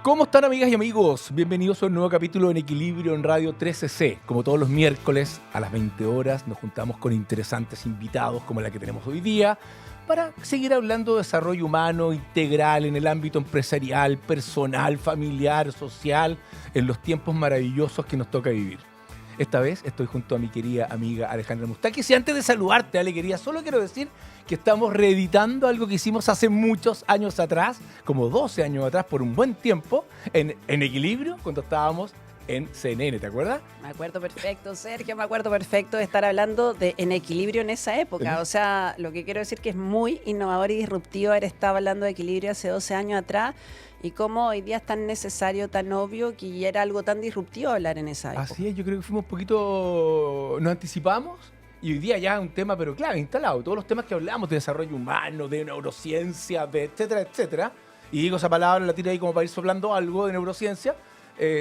¿Cómo están, amigas y amigos? Bienvenidos a un nuevo capítulo en Equilibrio en Radio 13C. Como todos los miércoles a las 20 horas nos juntamos con interesantes invitados como la que tenemos hoy día para seguir hablando de desarrollo humano integral en el ámbito empresarial, personal, familiar, social, en los tiempos maravillosos que nos toca vivir. Esta vez estoy junto a mi querida amiga Alejandra Mustakis y antes de saludarte, Ale, querida, solo quiero decir que estamos reeditando algo que hicimos hace muchos años atrás, como 12 años atrás, por un buen tiempo, en Equilibrio, cuando estábamos en CNN, ¿te acuerdas? Me acuerdo perfecto, Sergio, me acuerdo perfecto de estar hablando de En Equilibrio en esa época. O sea, lo que quiero decir que es muy innovador y disruptivo haber estado hablando de equilibrio hace 12 años atrás y cómo hoy día es tan necesario, tan obvio, que era algo tan disruptivo hablar en esa época. Así es, yo creo que fuimos un poquito, nos anticipamos y hoy día ya es un tema, pero claro, instalado. Todos los temas que hablamos de desarrollo humano, de neurociencia, de etcétera, etcétera, y digo esa palabra, la tiro ahí como para ir soplando algo de neurociencia,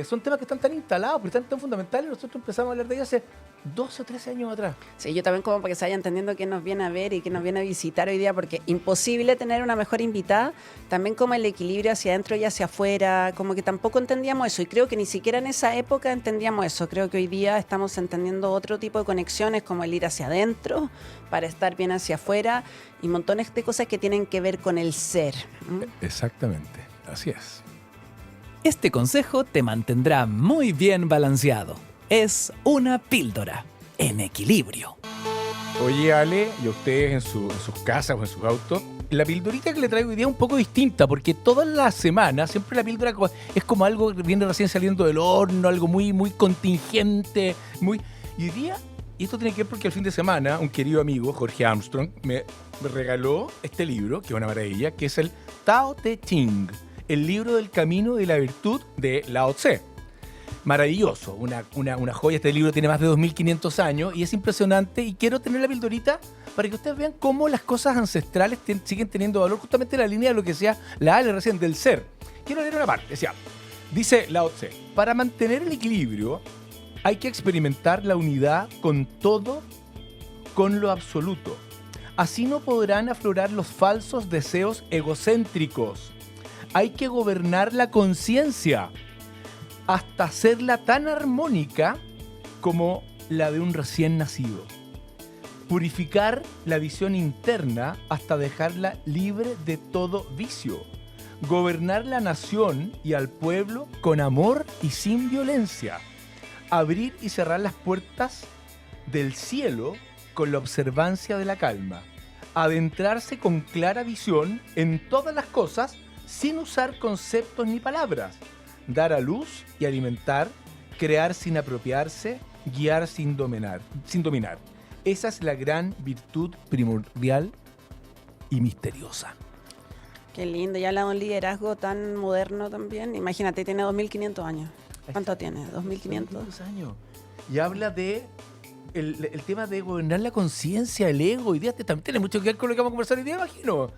son temas que están tan instalados, pero están tan fundamentales. Nosotros empezamos a hablar de ellos hace 12 o 13 años atrás. Sí, yo también como para que se vaya entendiendo quién nos viene a ver y quién nos viene a visitar hoy día, porque imposible tener una mejor invitada, también como el equilibrio hacia adentro y hacia afuera, como que tampoco entendíamos eso, y creo que ni siquiera en esa época entendíamos eso. Creo que hoy día estamos entendiendo otro tipo de conexiones, como el ir hacia adentro para estar bien hacia afuera, y montones de cosas que tienen que ver con el ser. Exactamente, así es. Este consejo te mantendrá muy bien balanceado. Es una píldora en equilibrio. Oye, Ale, y a ustedes en sus casas o en sus autos, la pildorita que le traigo hoy día es un poco distinta, porque todas las semanas siempre la píldora es como algo que viene recién saliendo del horno, algo muy, muy contingente, Y hoy día, y esto tiene que ver porque el fin de semana un querido amigo, Jorge Armstrong, me regaló este libro, que es una maravilla, que es el Tao Te Ching, el libro del camino y la virtud de Lao Tse. Maravilloso, una joya. Este libro tiene más de 2.500 años y es impresionante, y quiero tener la pildorita para que ustedes vean cómo las cosas ancestrales siguen teniendo valor, justamente en la línea de lo que decía la Ale recién del ser. Quiero leer una parte, dice Lao Tse: para mantener el equilibrio hay que experimentar la unidad con todo, con lo absoluto. Así no podrán aflorar los falsos deseos egocéntricos. Hay que gobernar la conciencia hasta hacerla tan armónica como la de un recién nacido. Purificar la visión interna hasta dejarla libre de todo vicio. Gobernar la nación y al pueblo con amor y sin violencia. Abrir y cerrar las puertas del cielo con la observancia de la calma. Adentrarse con clara visión en todas las cosas sin usar conceptos ni palabras. Dar a luz y alimentar, crear sin apropiarse, guiar sin dominar. Esa es la gran virtud primordial y misteriosa. Qué lindo, ya habla de un liderazgo tan moderno también. Imagínate, tiene 2.500 años. ¿Cuánto tiene? 2.500 años. Y habla de el tema de gobernar la conciencia, el ego. Hoy día también tiene mucho que ver con lo que vamos a conversar hoy día, imagino.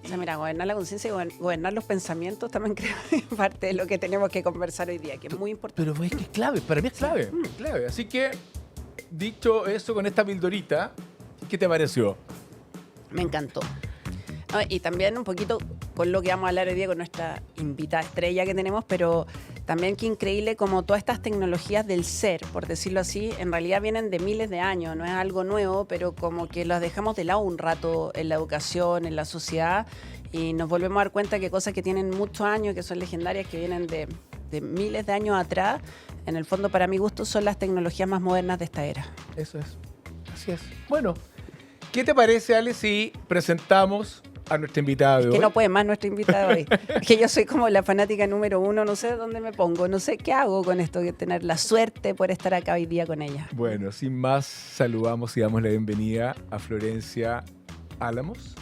O sea, mira, gobernar la conciencia y gobernar los pensamientos también creo que es parte de lo que tenemos que conversar hoy día, que es muy importante. Pero es que es clave, para mí es clave, es clave. Así que, dicho eso con esta pildorita, ¿qué te pareció? Me encantó. No, y también un poquito con lo que vamos a hablar hoy día con nuestra invitada estrella que tenemos, pero también qué increíble como todas estas tecnologías del ser, por decirlo así, en realidad vienen de miles de años, no es algo nuevo, pero como que las dejamos de lado un rato en la educación, en la sociedad, y nos volvemos a dar cuenta que cosas que tienen muchos años, que son legendarias, que vienen de miles de años atrás, en el fondo para mi gusto son las tecnologías más modernas de esta era. Eso es, así es. Bueno, ¿qué te parece, Ale, si presentamos a nuestra invitada de hoy? Que no puede más nuestra invitada de hoy. Que yo soy como la fanática número uno, no sé dónde me pongo, no sé qué hago con esto, que tener la suerte por estar acá hoy día con ella. Bueno, sin más, saludamos y damos la bienvenida a Florencia Álamos,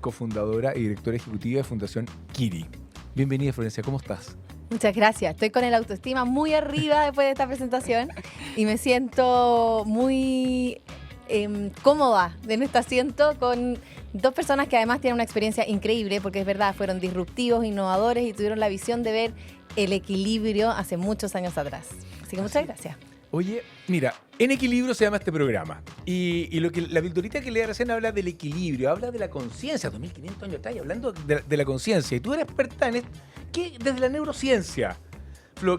cofundadora y directora ejecutiva de Fundación Kiri. Bienvenida, Florencia, ¿cómo estás? Muchas gracias. Estoy con el autoestima muy arriba después de esta presentación y me siento muy cómoda en este asiento con dos personas que además tienen una experiencia increíble, porque es verdad, fueron disruptivos, innovadores y tuvieron la visión de ver el equilibrio hace muchos años atrás. Así que muchas gracias. Oye, mira, En Equilibrio se llama este programa. Y lo que la pildorita que leí recién habla del equilibrio, habla de la conciencia. 2500 años atrás, hablando de la conciencia. Y tú eres experta en esto. Desde la neurociencia, Flo,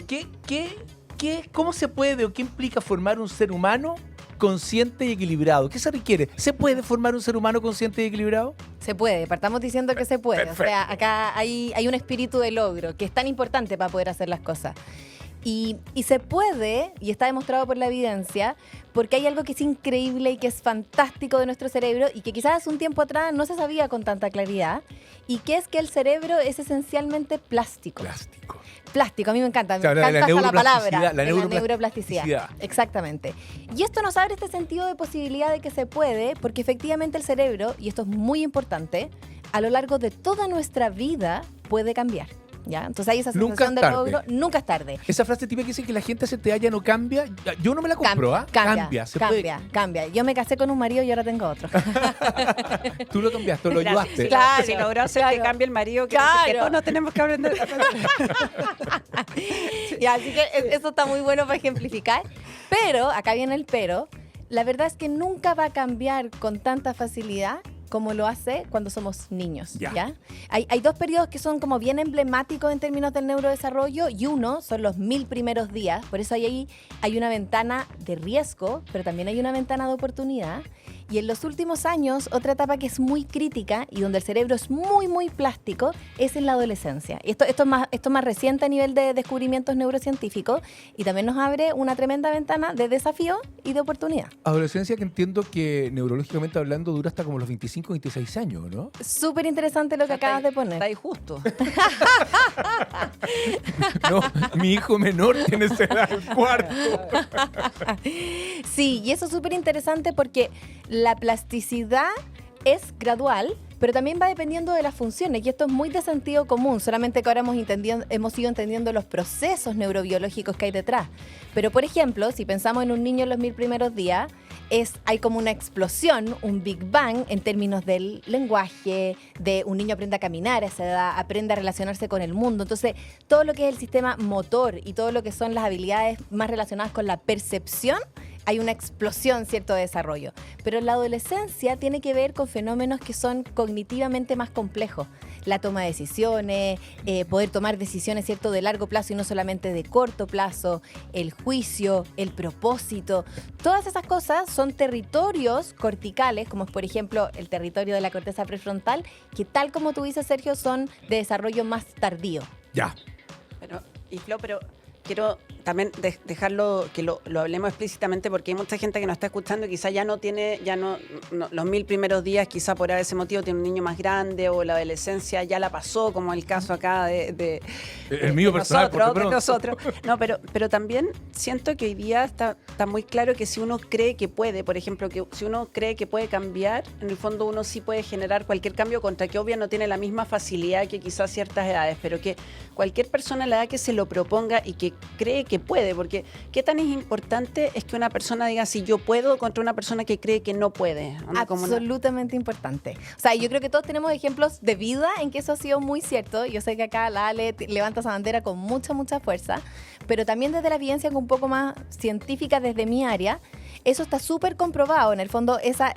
¿cómo se puede o qué implica formar un ser humano consciente y equilibrado? ¿Qué se requiere? ¿Se puede formar un ser humano consciente y equilibrado? Se puede, partamos diciendo que se puede. Perfecto. O sea, acá hay un espíritu de logro que es tan importante para poder hacer las cosas. Y se puede, y está demostrado por la evidencia, porque hay algo que es increíble y que es fantástico de nuestro cerebro y que quizás hace un tiempo atrás no se sabía con tanta claridad, y que es que el cerebro es esencialmente plástico. Plástico, a mí me encanta, Claro, me encanta hasta la palabra. la neuroplasticidad. Exactamente. Y esto nos abre este sentido de posibilidad de que se puede, porque efectivamente el cerebro, y esto es muy importante, a lo largo de toda nuestra vida puede cambiar. ¿Ya? Entonces hay esa sensación de logro. Nunca es tarde. Esa frase típica que dice que la gente se te halla no cambia. Yo no me la compro, ¿ah? Cambia. Yo me casé con un marido y ahora tengo otro. Tú lo cambiaste, lo ayudaste. Claro, si logró hacer que cambie el marido, que todos nos tenemos que aprender. Ya, así que eso está muy bueno para ejemplificar. Pero, acá viene el pero, la verdad es que nunca va a cambiar con tanta facilidad como lo hace cuando somos niños. ¿Ya? Hay dos periodos que son como bien emblemáticos en términos del neurodesarrollo, y uno son los 1000 primeros días. Por eso hay una ventana de riesgo, pero también hay una ventana de oportunidad. Y en los últimos años, otra etapa que es muy crítica y donde el cerebro es muy, muy plástico es en la adolescencia. Esto es más reciente a nivel de descubrimientos neurocientíficos, y también nos abre una tremenda ventana de desafío y de oportunidad. Adolescencia que entiendo que neurológicamente hablando dura hasta como los 25, 26 años, ¿no? Súper interesante lo que acabas de poner. Está ahí justo. No, mi hijo menor tiene esa edad, el cuarto. Sí, y eso es súper interesante porque la plasticidad es gradual, pero también va dependiendo de las funciones, y esto es muy de sentido común, solamente que ahora hemos ido entendiendo los procesos neurobiológicos que hay detrás. Pero, por ejemplo, si pensamos en un niño en los 1000 primeros días, hay como una explosión, un Big Bang en términos del lenguaje, de un niño aprende a caminar a esa edad, aprende a relacionarse con el mundo. Entonces, todo lo que es el sistema motor y todo lo que son las habilidades más relacionadas con la percepción, hay una explosión, ¿cierto?, de desarrollo. Pero la adolescencia tiene que ver con fenómenos que son cognitivamente más complejos. La toma de decisiones, poder tomar decisiones, ¿cierto?, de largo plazo y no solamente de corto plazo, el juicio, el propósito. Todas esas cosas son territorios corticales, como es, por ejemplo, el territorio de la corteza prefrontal, que tal como tú dices, Sergio, son de desarrollo más tardío. Ya. Pero quiero también dejarlo, que lo hablemos explícitamente, porque hay mucha gente que nos está escuchando y quizá ya no tiene, los 1000 primeros días, quizá por ese motivo tiene un niño más grande, o la adolescencia ya la pasó, como el caso acá de mío personal, nosotros. No, pero también siento que hoy día está muy claro que si uno cree que puede, por ejemplo, que si uno cree que puede cambiar, en el fondo uno sí puede generar cualquier cambio, contra que obvio no tiene la misma facilidad que quizás ciertas edades, pero que cualquier persona a la edad que se lo proponga y que cree que puede, porque qué tan importante es que una persona diga si yo puedo contra una persona que cree que no puede. Absolutamente importante. O sea, yo creo que todos tenemos ejemplos de vida en que eso ha sido muy cierto. Yo sé que acá la Ale levanta esa bandera con mucha, mucha fuerza, pero también desde la evidencia un poco más científica desde mi área, eso está súper comprobado. En el fondo, esa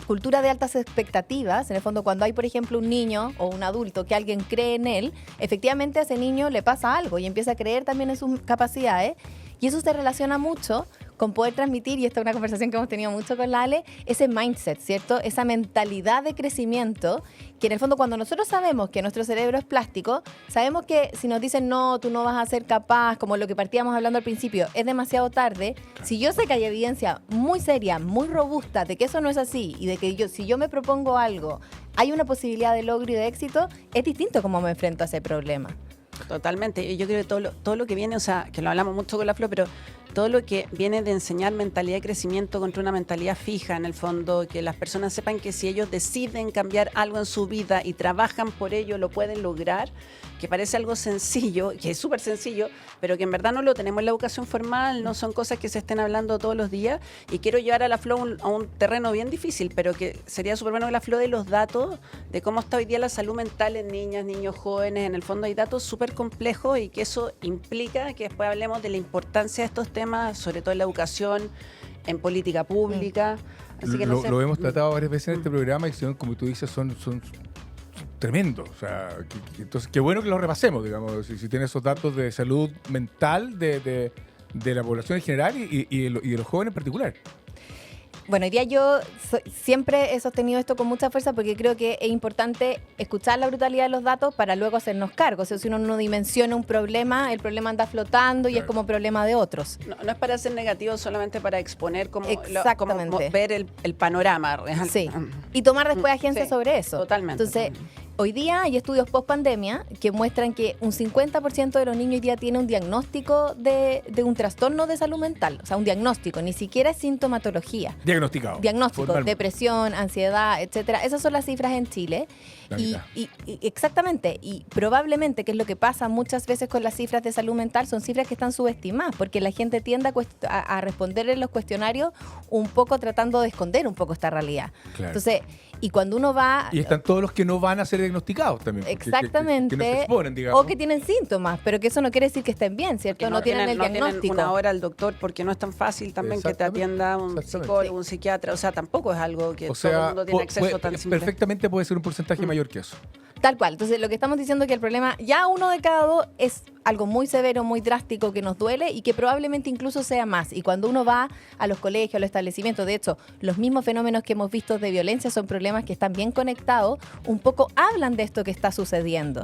cultura de altas expectativas, en el fondo, cuando hay, por ejemplo, un niño o un adulto que alguien cree en él, efectivamente a ese niño le pasa algo y empieza a creer también en sus capacidades. Y eso se relaciona mucho con poder transmitir, y esta es una conversación que hemos tenido mucho con la Ale, ese mindset, ¿cierto? Esa mentalidad de crecimiento, que en el fondo cuando nosotros sabemos que nuestro cerebro es plástico, sabemos que si nos dicen no, tú no vas a ser capaz, como lo que partíamos hablando al principio, es demasiado tarde. Si yo sé que hay evidencia muy seria, muy robusta de que eso no es así, y de que si yo me propongo algo, hay una posibilidad de logro y de éxito, es distinto cómo me enfrento a ese problema. Totalmente. Y yo creo que todo lo que viene, o sea, que lo hablamos mucho con la Flo, pero todo lo que viene de enseñar mentalidad de crecimiento contra una mentalidad fija, en el fondo, que las personas sepan que si ellos deciden cambiar algo en su vida y trabajan por ello, lo pueden lograr, que parece algo sencillo, que es súper sencillo, pero que en verdad no lo tenemos en la educación formal, no son cosas que se estén hablando todos los días, y quiero llevar a la Flo a un terreno bien difícil, pero que sería súper bueno que la Flo de los datos de cómo está hoy día la salud mental en niñas, niños jóvenes. En el fondo hay datos súper complejos, y que eso implica que después hablemos de la importancia de estos temas, sobre todo en la educación, en política pública. Así que no sé. Lo hemos tratado varias veces en este programa y son, como tú dices, son tremendos. O sea, entonces, qué bueno que los repasemos, digamos, si tienes esos datos de salud mental de la población en general y de los jóvenes en particular. Bueno, hoy día yo siempre he sostenido esto con mucha fuerza porque creo que es importante escuchar la brutalidad de los datos para luego hacernos cargo. O sea, si uno no dimensiona un problema, el problema anda flotando y es como problema de otros. No es para ser negativo, solamente para exponer como Exactamente. ver el panorama real. Sí, y tomar después agencia sobre eso. Totalmente. Entonces, hoy día hay estudios post pandemia que muestran que un 50% de los niños hoy día tiene un diagnóstico de un trastorno de salud mental. O sea, un diagnóstico, ni siquiera es sintomatología. Diagnóstico, depresión, ansiedad, etcétera. Esas son las cifras en Chile. Y exactamente, y probablemente, que es lo que pasa muchas veces con las cifras de salud mental, son cifras que están subestimadas, porque la gente tiende a responder en los cuestionarios un poco tratando de esconder un poco esta realidad. Claro. Entonces, y cuando uno va... Y están todos los que no van a ser diagnosticados también. Exactamente. Que no se exponen, digamos. O que tienen síntomas, pero que eso no quiere decir que estén bien, ¿cierto? No tienen el diagnóstico. Tienen una hora al doctor, porque no es tan fácil también que te atienda un psicólogo, un psiquiatra. O sea, tampoco es algo que todo el mundo tiene acceso tan simple. Perfectamente puede ser un porcentaje mayor que eso. Tal cual. Entonces, lo que estamos diciendo es que el problema, ya 1 de cada 2 es algo muy severo, muy drástico, que nos duele y que probablemente incluso sea más. Y cuando uno va a los colegios, a los establecimientos, de hecho, los mismos fenómenos que hemos visto de violencia son problemas que están bien conectados, un poco hablan de esto que está sucediendo.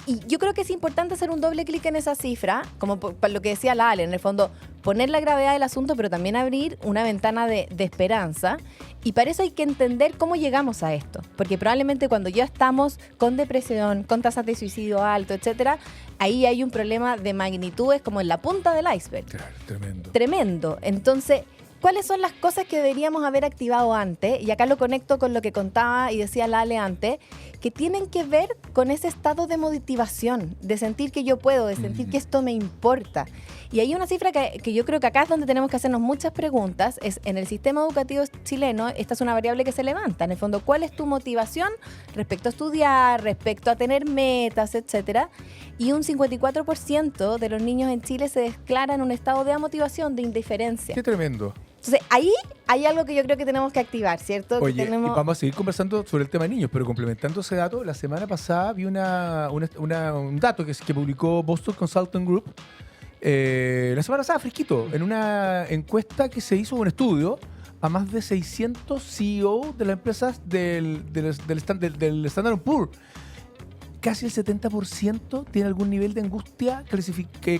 Y yo creo que es importante hacer un doble clic en esa cifra, como por lo que decía la Ale, en el fondo, poner la gravedad del asunto, pero también abrir una ventana de esperanza. Y para eso hay que entender cómo llegamos a esto. Porque probablemente cuando ya estamos con depresión, con tasas de suicidio alto, etcétera, ahí hay un problema de magnitudes como en la punta del iceberg. Claro, tremendo. Tremendo. Entonces, ¿cuáles son las cosas que deberíamos haber activado antes? Y acá lo conecto con lo que contaba y decía la Ale antes, que tienen que ver con ese estado de motivación, de sentir que yo puedo, de sentir que esto me importa. Y hay una cifra que yo creo que acá es donde tenemos que hacernos muchas preguntas, es en el sistema educativo chileno, esta es una variable que se levanta. En el fondo, ¿cuál es tu motivación respecto a estudiar, respecto a tener metas, etcétera? Y un 54% de los niños en Chile se declaran un estado de amotivación, de indiferencia. Qué tremendo. Entonces, ahí hay algo que yo creo que tenemos que activar, ¿cierto? Oye, que tenemos... y vamos a seguir conversando sobre el tema de niños, pero complementando ese dato, la semana pasada vi un dato que publicó Boston Consulting Group, la semana pasada, fresquito, en una encuesta que se hizo, un estudio a más de 600 CEO de las empresas del Standard & Poor's. Casi el 70% tiene algún nivel de angustia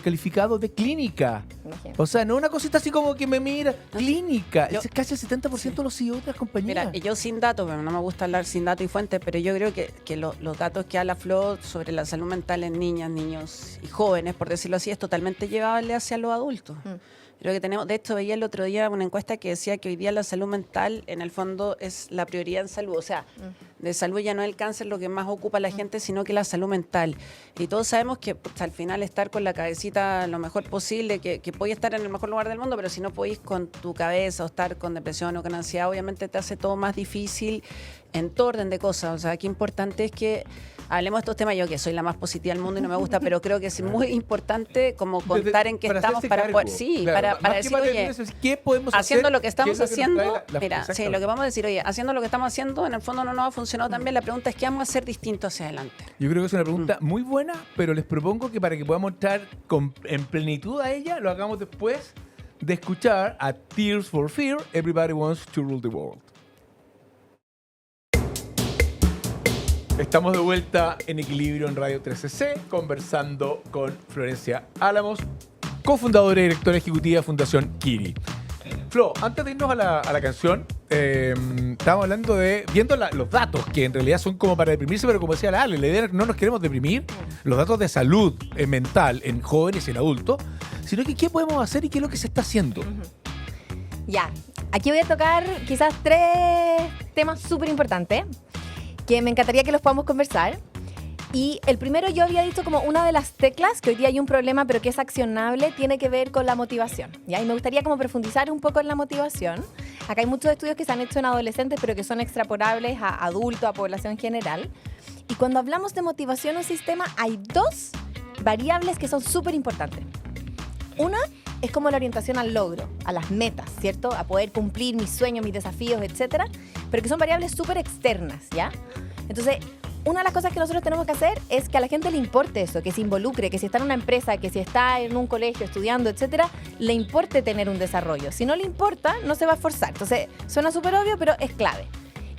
calificado de clínica. Imagínate. O sea, no una cosita así como que me mira, clínica. Yo- Es casi el 70% de los CEOs de las compañías. Mira, yo sin datos, no me gusta hablar sin datos y fuentes, pero yo creo que los datos que habla Flo sobre la salud mental en niñas, niños y jóvenes, por decirlo así, es totalmente llevable hacia los adultos. Creo que tenemos, de hecho, veía el otro día una encuesta que decía que hoy día la salud mental, en el fondo, es la prioridad en salud. O sea, de salud ya no es el cáncer lo que más ocupa a la gente, sino que la salud mental. Y todos sabemos que al final estar con la cabecita lo mejor posible, que podéis estar en el mejor lugar del mundo, pero si no podéis con tu cabeza o estar con depresión o con ansiedad, obviamente te hace todo más difícil en todo orden de cosas. O sea, qué importante es que hablemos de estos temas. Yo que soy la más positiva del mundo y no me gusta, pero creo que es muy importante como contar en qué estamos para poder, para decir, oye, ¿qué podemos hacer? haciendo lo que estamos ¿Qué es lo que nos haciendo, trae la- mira, sí, exactamente. lo que vamos a decir, oye, haciendo lo que estamos haciendo, en el fondo no nos ha funcionado tan bien. La pregunta es, ¿qué vamos a hacer distinto hacia adelante? Yo creo que es una pregunta muy buena, pero les propongo que para que podamos entrar en plenitud a ella, lo hagamos después de escuchar a Tears for Fear, Everybody Wants to Rule the World. Estamos de vuelta en Equilibrio en Radio 13C, conversando con Florencia Álamos, cofundadora y directora ejecutiva de Fundación Kiri. Flo, antes de irnos a la canción, estábamos hablando viendo los datos, que en realidad son como para deprimirse, pero como decía la Ale, la idea es que no nos queremos deprimir, los datos de salud mental en jóvenes y en adultos, sino que qué podemos hacer y qué es lo que se está haciendo. Ya, aquí voy a tocar quizás 3 temas súper importantes que me encantaría que los podamos conversar. Y el primero, yo había dicho como una de las teclas, que hoy día hay un problema pero que es accionable, tiene que ver con la motivación, ¿ya? Y me gustaría como profundizar un poco en la motivación. Acá hay muchos estudios que se han hecho en adolescentes pero que son extrapolables a adultos, a población general. Y cuando hablamos de motivación en un sistema, hay 2 variables que son súper importantes. Una es como la orientación al logro, a las metas, ¿cierto? A poder cumplir mis sueños, mis desafíos, etcétera, pero que son variables súper externas, ¿ya? Entonces, una de las cosas que nosotros tenemos que hacer es que a la gente le importe eso, que se involucre, que si está en una empresa, que si está en un colegio estudiando, etcétera, le importe tener un desarrollo. Si no le importa, no se va a esforzar. Entonces, suena súper obvio, pero es clave.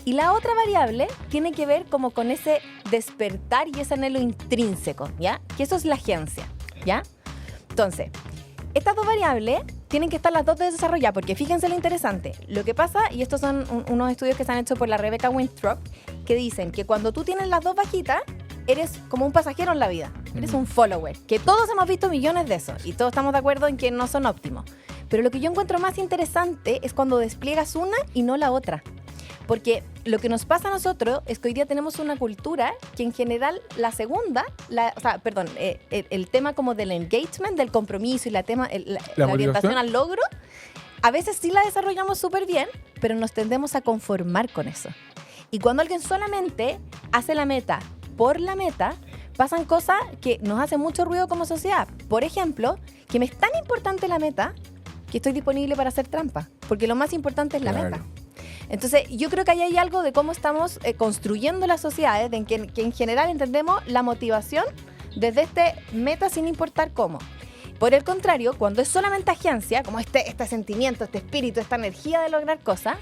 Y la otra variable tiene que ver como con ese despertar y ese anhelo intrínseco, ¿ya? Que eso es la agencia, ¿ya? Entonces, estas dos variables tienen que estar las dos desarrolladas, porque fíjense lo interesante. Lo que pasa, y estos son unos estudios que se han hecho por la Rebecca Winthrop, que dicen que cuando tú tienes las dos bajitas, eres como un pasajero en la vida, eres un follower, que todos hemos visto millones de esos, y todos estamos de acuerdo en que no son óptimos. Pero lo que yo encuentro más interesante es cuando despliegas una y no la otra. Porque lo que nos pasa a nosotros es que hoy día tenemos una cultura que en general la segunda, el tema como del engagement, del compromiso y la orientación al logro, a veces sí la desarrollamos súper bien, pero nos tendemos a conformar con eso. Y cuando alguien solamente hace la meta por la meta, pasan cosas que nos hacen mucho ruido como sociedad. Por ejemplo, que me es tan importante la meta que estoy disponible para hacer trampa, porque lo más importante es la meta. Entonces, yo creo que ahí hay algo de cómo estamos construyendo las sociedades, de que en general entendemos la motivación desde este meta sin importar cómo. Por el contrario, cuando es solamente agencia, como este sentimiento, este espíritu, esta energía de lograr cosas,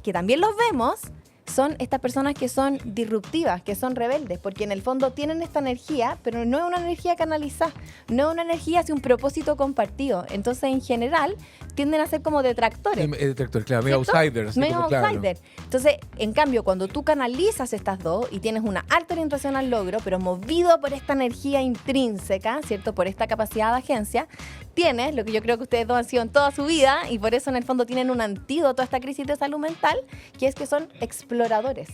que también los vemos, son estas personas que son disruptivas, que son rebeldes, porque en el fondo tienen esta energía, pero no es una energía canalizada, no es una energía hacia un propósito compartido. Entonces, en general, tienden a ser como detractores. Detractores, claro, medio outsiders. Medio outsider. Entonces, en cambio, cuando tú canalizas estas dos y tienes una alta orientación al logro, pero movido por esta energía intrínseca, ¿cierto? Por esta capacidad de agencia, tienes lo que yo creo que ustedes dos han sido en toda su vida, y por eso en el fondo tienen un antídoto a esta crisis de salud mental, que es que son exploradores,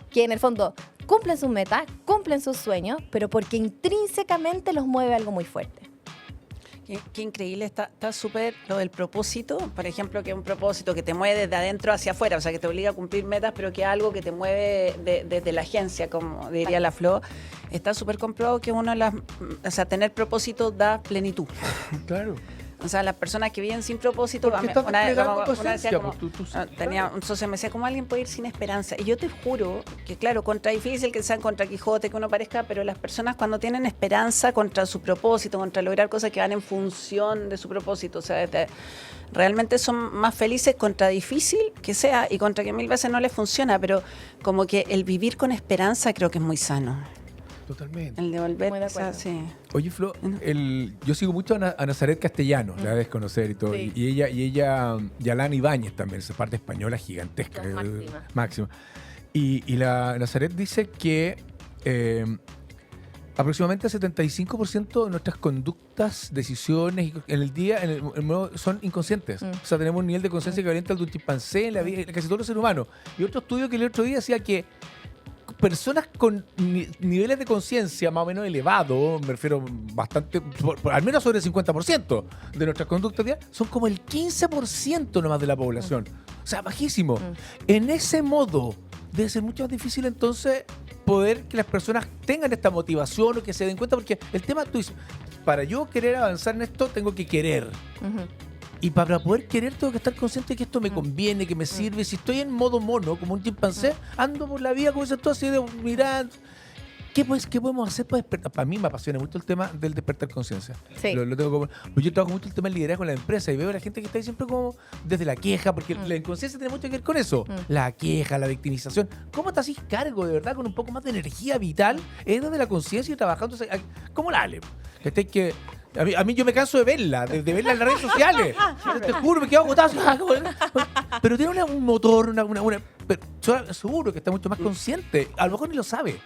que en el fondo cumplen sus metas, cumplen sus sueños, pero porque intrínsecamente los mueve algo muy fuerte. Qué increíble, está súper lo del propósito, por ejemplo, que es un propósito que te mueve desde adentro hacia afuera, o sea, que te obliga a cumplir metas, pero que es algo que te mueve desde la agencia, como diría la Flo. Está súper comprobado que tener propósito da plenitud. Claro. O sea, las personas que viven sin propósito, una vez tenía un socio que me decía, ¿cómo alguien puede ir sin esperanza? Y yo te juro que, claro, contra difícil que sean contra Quijote, que uno parezca, pero las personas cuando tienen esperanza contra su propósito, contra lograr cosas que van en función de su propósito, o sea, realmente son más felices contra difícil que sea y contra que 1000 veces no les funciona, pero como que el vivir con esperanza creo que es muy sano. Totalmente. El devolver, Muy de acuerdo. o sea, sí. Oye, Flo, yo sigo mucho a Nazaret Castellanos, la debes conocer y todo. Sí. Y ella, y Alana Ibáñez también, esa parte española gigantesca. Máxima. Y la Nazaret dice que aproximadamente el 75% de nuestras conductas, decisiones en el día son inconscientes. O sea, tenemos un nivel de conciencia equivalente al de un chimpancé en la vida, casi todos los seres humanos. Y otro estudio que el otro día decía que personas con niveles de conciencia más o menos elevados, me refiero bastante, al menos sobre el 50% de nuestras conductas diarias, son como el 15% nomás de la población. O sea, bajísimo. En ese modo, debe ser mucho más difícil entonces poder que las personas tengan esta motivación o que se den cuenta, porque el tema, tú dices, para yo querer avanzar en esto, tengo que querer. Y para poder querer tengo que estar consciente de que esto me conviene, que me sirve. Si estoy en modo mono, como un chimpancé, ando por la vida como dices tú, así de mirar. ¿Qué podemos hacer para despertar? Para mí me apasiona mucho el tema del despertar conciencia. Sí. Lo tengo como, pues yo trabajo mucho el tema del liderazgo en la empresa y veo a la gente que está ahí siempre como desde la queja, porque la inconsciencia tiene mucho que ver con eso. La queja, la victimización. ¿Cómo te haces cargo de verdad con un poco más de energía vital? Es desde la conciencia y trabajando. ¿Cómo la ale? Que a mí yo me canso de verla en las redes sociales. Te juro, me quedo agotado. Pero tiene un motor, pero yo seguro que está mucho más consciente. A lo mejor ni lo sabe.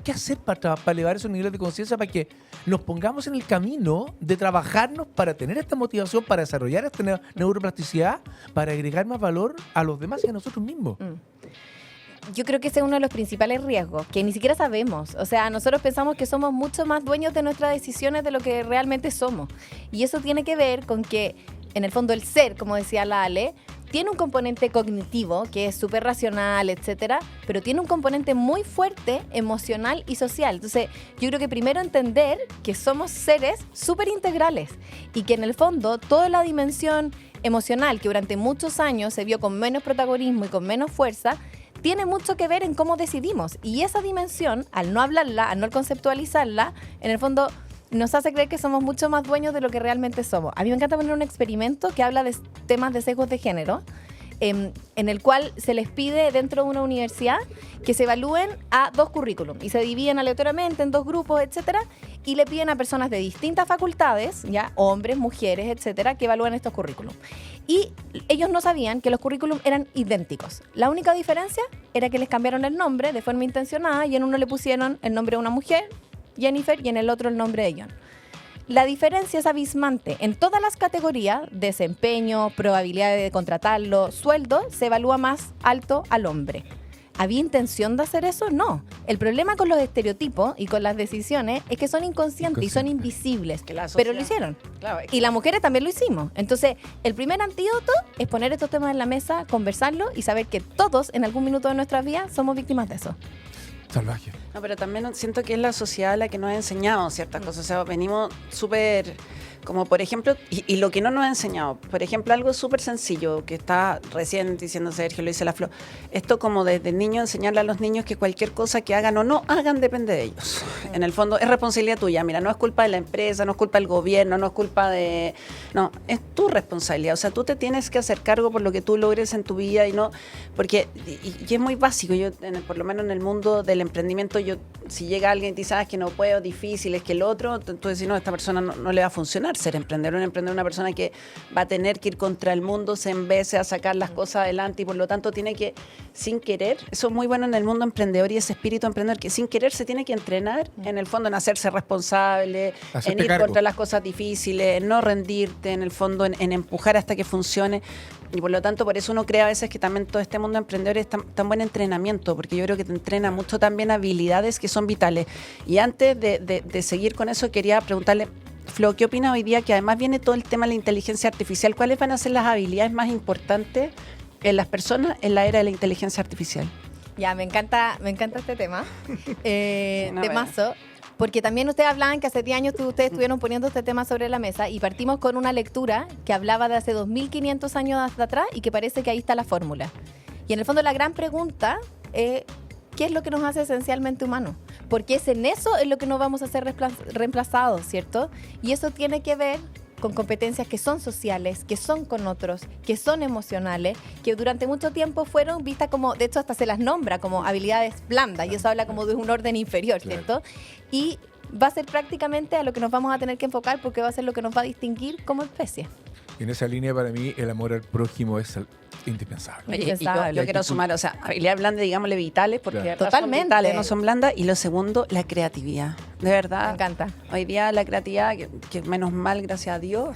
¿Qué hacer para elevar esos niveles de conciencia para que nos pongamos en el camino de trabajarnos para tener esta motivación, para desarrollar esta neuroplasticidad, para agregar más valor a los demás y a nosotros mismos? Yo creo que ese es uno de los principales riesgos, que ni siquiera sabemos. O sea, nosotros pensamos que somos mucho más dueños de nuestras decisiones de lo que realmente somos. Y eso tiene que ver con que, en el fondo, el ser, como decía la Ale, tiene un componente cognitivo, que es súper racional, etcétera, pero tiene un componente muy fuerte emocional y social. Entonces, yo creo que primero entender que somos seres súper integrales y que en el fondo toda la dimensión emocional que durante muchos años se vio con menos protagonismo y con menos fuerza, tiene mucho que ver en cómo decidimos. Y esa dimensión, al no hablarla, al no conceptualizarla, en el fondo nos hace creer que somos mucho más dueños de lo que realmente somos. A mí me encanta poner un experimento que habla de temas de sesgos de género, en el cual se les pide dentro de una universidad que se evalúen a 2 currículum y se dividen aleatoriamente en 2 grupos, etcétera, y le piden a personas de distintas facultades, ya hombres, mujeres, etcétera, que evalúen estos currículum. Y ellos no sabían que los currículum eran idénticos. La única diferencia era que les cambiaron el nombre de forma intencionada y en uno le pusieron el nombre de una mujer, Jennifer, y en el otro el nombre de John. La diferencia es abismante. En todas las categorías, desempeño, probabilidad de contratarlo, sueldo, se evalúa más alto al hombre. ¿Había intención de hacer eso? No. El problema con los estereotipos y con las decisiones es que son inconscientes y son invisibles. Pero lo hicieron. Claro, Y las mujeres también lo hicimos. Entonces, el primer antídoto es poner estos temas en la mesa, conversarlo y saber que todos, en algún minuto de nuestras vidas, somos víctimas de eso. Salvaje. No, pero también siento que es la sociedad la que nos ha enseñado ciertas cosas. O sea, venimos súper, como por ejemplo, y lo que no nos ha enseñado, por ejemplo, algo súper sencillo que está recién diciendo Sergio, lo dice la Flo, esto como desde niño enseñarle a los niños que cualquier cosa que hagan o no hagan depende de ellos. En el fondo es responsabilidad tuya. Mira, no es culpa de la empresa, no es culpa del gobierno, no es culpa de... No, es tu responsabilidad. O sea, tú te tienes que hacer cargo por lo que tú logres en tu vida y no... Porque, y es muy básico, yo por lo menos en el mundo del emprendimiento, si llega alguien y te dice, es que no puedo, difícil, es que el otro, tú decís, no, esta persona no le va a funcionar ser emprendedor. Un emprendedor es una persona que va a tener que ir contra el mundo, se embese a sacar las cosas adelante y por lo tanto tiene que, sin querer, eso es muy bueno en el mundo emprendedor y ese espíritu emprendedor que sin querer se tiene que entrenar, en el fondo en hacerse responsable, en ir contra las cosas difíciles, en no rendirte, en el fondo en empujar hasta que funcione. Y por lo tanto, por eso uno cree a veces que también todo este mundo emprendedor es tan buen entrenamiento, porque yo creo que te entrena mucho también habilidades que son vitales. Y antes de seguir con eso, quería preguntarle, Flo, ¿qué opina hoy día que además viene todo el tema de la inteligencia artificial? ¿Cuáles van a ser las habilidades más importantes en las personas en la era de la inteligencia artificial? Ya, me encanta este tema. Temazo. Porque también ustedes hablaban que hace 10 años ustedes estuvieron poniendo este tema sobre la mesa y partimos con una lectura que hablaba de hace 2500 años hasta atrás y que parece que ahí está la fórmula. Y en el fondo la gran pregunta es, ¿qué es lo que nos hace esencialmente humanos? Porque es en eso en lo que no vamos a ser reemplazados, ¿cierto? Y eso tiene que ver con competencias que son sociales, que son con otros, que son emocionales, que durante mucho tiempo fueron vistas como, de hecho hasta se las nombra como habilidades blandas, y eso habla como de un orden inferior, ¿cierto? Y va a ser prácticamente a lo que nos vamos a tener que enfocar porque va a ser lo que nos va a distinguir como especie. En esa línea, para mí, el amor al prójimo es indispensable. Oye, yo quiero sumar, o sea, habilidades blandas, digámosle vitales, porque Claro. Totalmente. son vitales, no son blandas. Y lo segundo, la creatividad. De verdad. Me encanta. Hoy día la creatividad, que menos mal, gracias a Dios,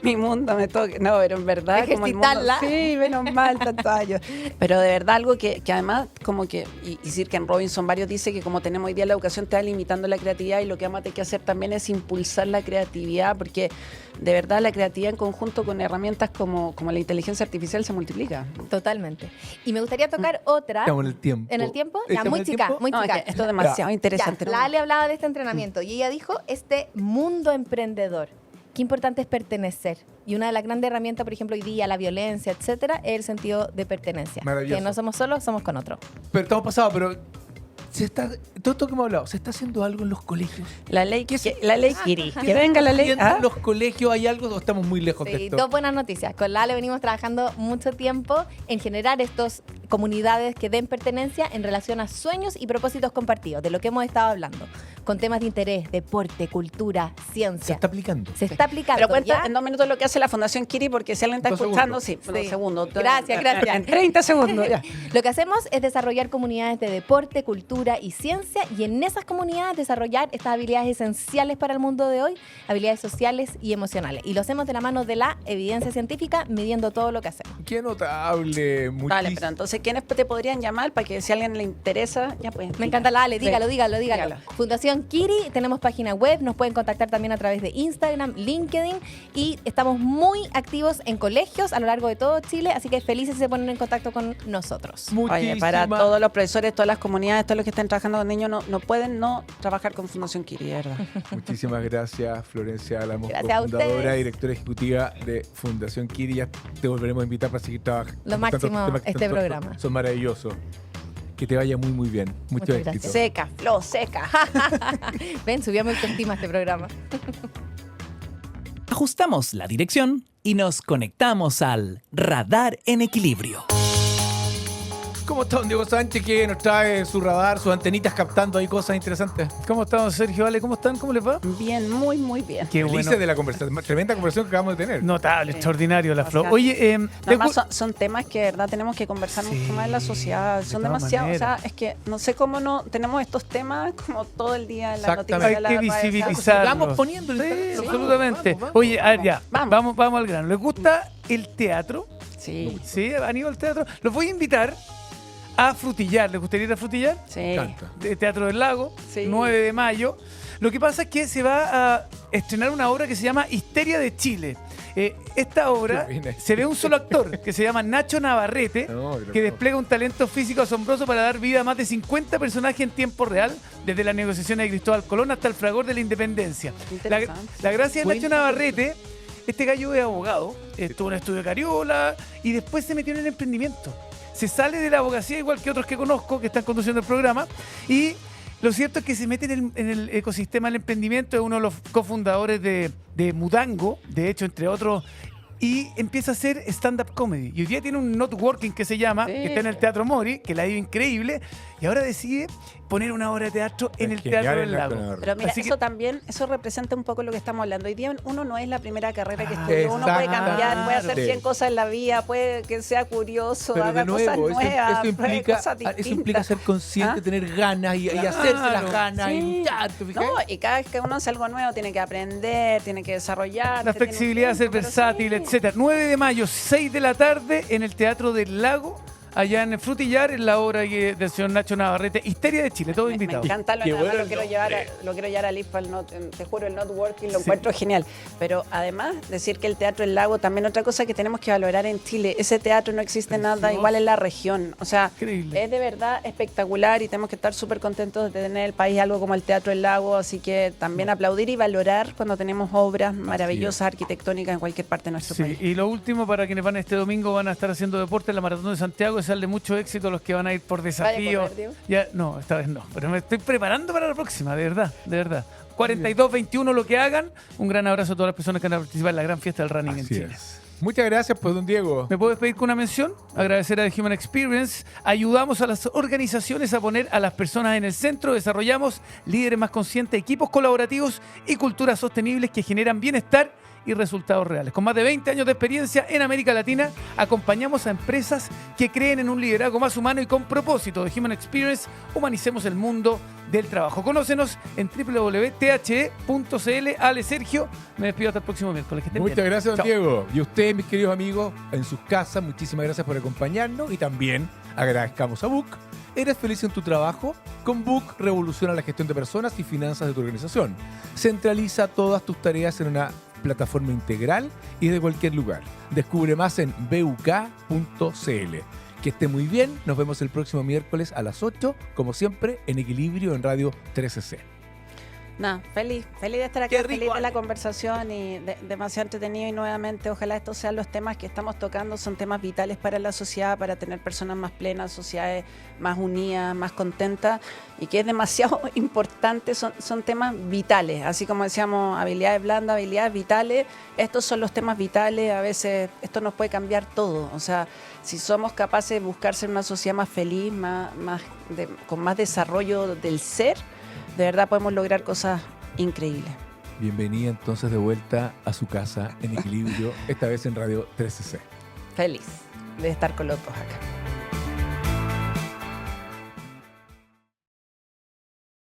mi mundo me toca. No, pero en verdad, como el mundo, Ejercitarla. sí, menos mal, tantos años. Pero de verdad, algo que además, como que, y Sir Ken Robinson, varios dice que como tenemos hoy día la educación, te va limitando la creatividad y lo que vamos a tener que hacer también es impulsar la creatividad, porque de verdad la creatividad en conjunto con herramientas como la inteligencia artificial se multiplica. Totalmente. Y me gustaría tocar otra. Estamos en el tiempo. ¿En el tiempo? Ya, ¿Estamos muy en el chica, tiempo? muy No, chica. es que esto es demasiado interesante. Ya, la Ale hablaba de este entrenamiento y ella dijo, este mundo emprendedor, qué importante es pertenecer. Y una de las grandes herramientas, por ejemplo, hoy día, la violencia, etcétera, es el sentido de pertenencia. Maravilloso. Que no somos solos, somos con otro. Pero estamos pasados, pero todo esto que hemos hablado, ¿se está haciendo algo en los colegios? La ley Kiri. Que venga la ley. ¿En los colegios hay algo o estamos muy lejos de Sí, esto? dos buenas noticias. Con la Ale venimos trabajando mucho tiempo en generar estos comunidades que den pertenencia en relación a sueños y propósitos compartidos, de lo que hemos estado hablando, con temas de interés, deporte, cultura, ciencia. Se está aplicando. Se está aplicando. Pero cuenta ¿ya? en 2 minutos lo que hace la Fundación Kiri, porque si alguien está 2 escuchando, segundos. sí, 2 segundos. Gracias. En 30 segundos, ya. Lo que hacemos es desarrollar comunidades de deporte, cultura y ciencia, y en esas comunidades desarrollar estas habilidades esenciales para el mundo de hoy, habilidades sociales y emocionales. Y lo hacemos de la mano de la evidencia científica, midiendo todo lo que hacemos. Qué notable. Vale, pero entonces sé quiénes te podrían llamar para que si a alguien le interesa, ya pues. Me encanta la Ale, dígalo. Dígalo. Fundación Kiri, tenemos página web, nos pueden contactar también a través de Instagram, LinkedIn y estamos muy activos en colegios a lo largo de todo Chile, así que felices si se ponen en contacto con nosotros. Oye, para todos los profesores, todas las comunidades, todos los que están trabajando con niños, no pueden no trabajar con Fundación Kiri, de verdad. Muchísimas gracias, Florencia Álamos, Gracias a cofundadora ustedes. y directora ejecutiva de Fundación Kiri. Ya te volveremos a invitar para seguir trabajando. Lo máximo este programa. Son maravillosos. Que te vaya muy, muy bien. Mucho Muchas éxito. gracias. Seca, Flo, seca. Ven, subíamos autoestima a este programa. Ajustamos la dirección y nos conectamos al radar en equilibrio. ¿Cómo está don Diego Sánchez, que nos trae su radar, sus antenitas captando ahí cosas interesantes? ¿Cómo estamos, Sergio? Ale, ¿cómo están? ¿Cómo les va? Bien, muy, muy bien. Qué Felices bueno. de la conversación, tremenda conversación que acabamos de tener. Notable, extraordinario la Flo. Bastante. Oye, Además son temas que de verdad tenemos que conversar Sí, mucho más en la sociedad. Son todas demasiado, o maneras. sea, es que no sé cómo no tenemos estos temas como todo el día en la Exactamente. noticia. hay de la que radio. visibilizarlos. Sigamos poniéndolo. Sí, Vamos, absolutamente. vamos. Oye, a ver, ya, Vamos. vamos al grano. ¿Les gusta el teatro? Sí, ¿Sí? ¿Han ido al teatro? Los voy a invitar a Frutillar. ¿Les gustaría ir a Frutillar? sí. Me encanta. De Teatro del Lago, Sí. 9 de mayo. Lo que pasa es que se va a estrenar una obra que se llama Histeria de Chile. Esta obra Qué bien. se ve un solo actor que se llama Nacho Navarrete, No, qué que loco. despliega un talento físico asombroso para dar vida a más de 50 personajes en tiempo real, desde las negociaciones de Cristóbal Colón hasta el fragor de la independencia. La, Interesante. la gracia de Nacho Cuéntame. Navarrete, este gallo es abogado, estuvo en el estudio de Cariola y después se metió en el emprendimiento. Se sale de la abogacía igual que otros que conozco que están conduciendo el programa y lo cierto es que se mete en el ecosistema del emprendimiento, es uno de los cofundadores de Mudango, de hecho, entre otros, y empieza a hacer stand-up comedy. Y hoy día tiene un networking que se llama, Sí. que está en el Teatro Mori, que la ha ido increíble, y ahora decide poner una obra de teatro en el Genial Teatro del Nacho Lago. Navarrete. Pero mira, Así que- eso también, eso representa un poco lo que estamos hablando. Hoy día uno no es la primera carrera que estudió, uno puede cambiar, puede hacer Exactamente. 100 cosas en la vida, puede que sea curioso, Pero haga de nuevo, cosas nuevas, pruebe cosas eso implica distintas. ser consciente, ¿Ah? tener ganas y hacerse las ganas y Sí. luchar, ¿te fijas? No, y cada vez que uno hace algo nuevo tiene que aprender, tiene que desarrollar. La flexibilidad, ser versátil, etcétera. 9 de mayo, 6 de la tarde, en el Teatro del Lago, allá en el Frutillar, en la obra del señor Nacho Navarrete, Histeria de Chile, todos Me invitados. encanta, Qué además bueno lo el quiero llevar a Liz para te juro, el networking lo Sí. encuentro genial. Pero además, decir que el Teatro del Lago, también otra cosa que tenemos que valorar en Chile, ese teatro no existe nada igual en la región. O sea, Increíble. es de verdad espectacular y tenemos que estar súper contentos de tener en el país algo como el Teatro del Lago. Así que también aplaudir y valorar cuando tenemos obras maravillosas, arquitectónicas en cualquier parte de nuestro Sí, país. y lo último, para quienes van este domingo, van a estar haciendo deporte en la Maratón de Santiago, y sale mucho éxito a los que van a ir por desafío. correr, Diego? Ya, no, esta vez no, pero me estoy preparando para la próxima, de verdad, de verdad. 42-21 lo que hagan. Un gran abrazo a todas las personas que van a participar en la gran fiesta del running en Así Chile. es. Muchas gracias, pues, don Diego. ¿Me puedo despedir con una mención? Agradecer a The Human Experience. Ayudamos a las organizaciones a poner a las personas en el centro. Desarrollamos líderes más conscientes, equipos colaborativos y culturas sostenibles que generan bienestar y resultados reales. Con más de 20 años de experiencia en América Latina, acompañamos a empresas que creen en un liderazgo más humano y con propósito. De Human Experience, humanicemos el mundo del trabajo. Conócenos en www.the.cl. Ale, Sergio, me despido hasta el próximo miércoles. Que estén Muchas bien. gracias, don Chao. Diego. Y ustedes, mis queridos amigos, en sus casas, muchísimas gracias por acompañarnos y también agradezcamos a Book. ¿Eres feliz en tu trabajo? Con Book revoluciona la gestión de personas y finanzas de tu organización. Centraliza todas tus tareas en una plataforma integral y de cualquier lugar. Descubre más en buk.cl. Que esté muy bien. Nos vemos el próximo miércoles a las 8, como siempre, en Equilibrio en Radio 13C. Nada, feliz de estar aquí, Qué rico, feliz de la Ale. conversación y demasiado entretenido y nuevamente ojalá estos sean los temas que estamos tocando, son temas vitales para la sociedad, para tener personas más plenas, sociedades más unidas, más contentas y que es demasiado importante, son temas vitales, así como decíamos, habilidades blandas, habilidades vitales, estos son los temas vitales, a veces esto nos puede cambiar todo, o sea, si somos capaces de buscar ser una sociedad más feliz, con más desarrollo del ser, de verdad podemos lograr cosas increíbles. Bienvenida entonces de vuelta a su casa en Equilibrio, esta vez en Radio 13C. Feliz de estar con los dos acá.